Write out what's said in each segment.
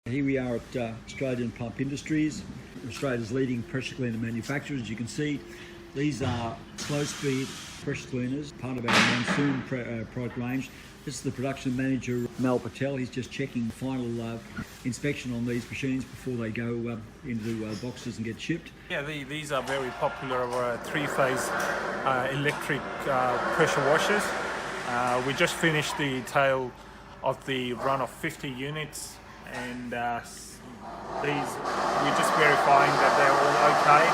Here we are at Australian Pump Industries, Australia's leading pressure cleaner manufacturer. As you can see, these are slow-speed pressure cleaners, part of our Monsoon product range. This is the production manager, Mal Patel. He's just checking final inspection on these machines before they go into boxes and get shipped. Yeah, these are very popular three-phase electric pressure washers. We just finished the tail of the run of 50 units. And these, we're just verifying that they're all okay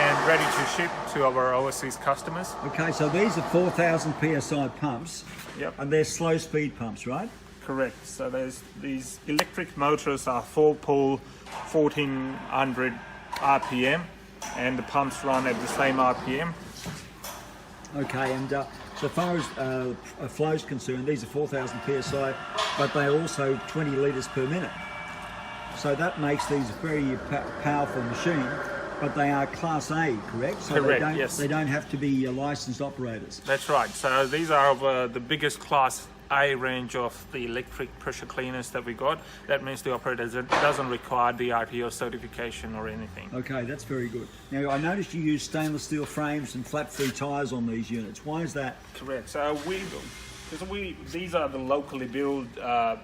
and ready to ship to our overseas customers. Okay, so these are 4,000 PSI pumps. Yep. And they're slow speed pumps, right? Correct. So there's these electric motors are 4-pole, 1400 RPM, and the pumps run at the same RPM. Okay, and so far as flow is concerned, these are 4,000 PSI, but they're also 20 litres per minute. So that makes these a very powerful machine, but they are Class A, correct? So Correct, yes. They don't have to be licensed operators. That's right. So these are the biggest Class A range of the electric pressure cleaners that we got. That means the operator doesn't require the RTO certification or anything. Okay, that's very good. Now, I noticed you use stainless steel frames and flat-free tyres on these units. Why is that? Correct. So these are the locally built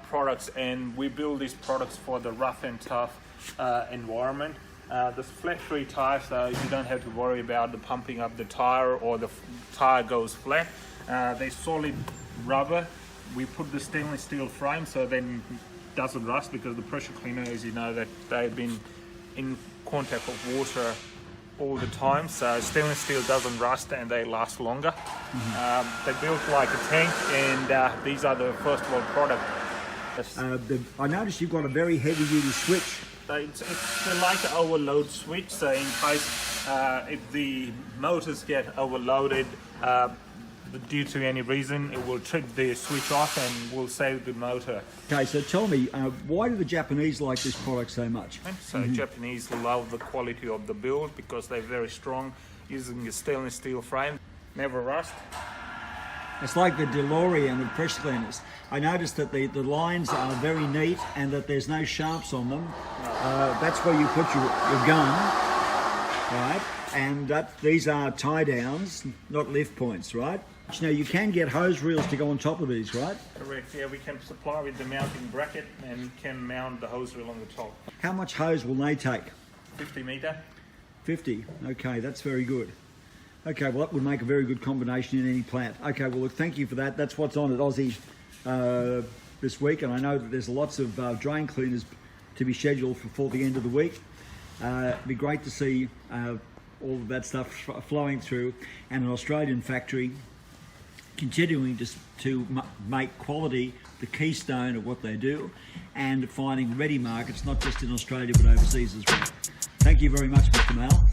products, and we build these products for the rough and tough environment. The flat-free tires, you don't have to worry about the pumping up the tire or the tire goes flat. They're solid rubber. We put the stainless steel frame so then it doesn't rust, because the pressure cleaner, as you know, that they've been in contact with water all the time, so stainless steel doesn't rust and they last longer. They're built like a tank, and these are the first world product. I noticed you've got a very heavy-duty switch. It's like an overload switch, so in case if the motors get overloaded due to any reason, it will trip the switch off and will save the motor. Okay, so tell me, why do the Japanese like this product so much? So Japanese love the quality of the build because they're very strong, using a stainless steel frame, never rust. It's like the DeLorean of pressure cleaners. I noticed that the lines are very neat and that there's no sharps on them. That's where you put your gun, right? And these are tie downs, not lift points, right? Now, you can get hose reels to go on top of these, right? Correct, yeah, we can supply with the mounting bracket and can mount the hose reel on the top. How much hose will they take? 50 metre. 50, okay, that's very good. Okay, well, that would make a very good combination in any plant. Okay, well, look, thank you for that. That's what's on at Aussie this week, and I know that there's lots of drain cleaners to be scheduled for the end of the week. It'd be great to see all of that stuff flowing through, and an Australian factory continuing to make quality the keystone of what they do, and finding ready markets, not just in Australia but overseas as well. Thank you very much, Mr. Mal.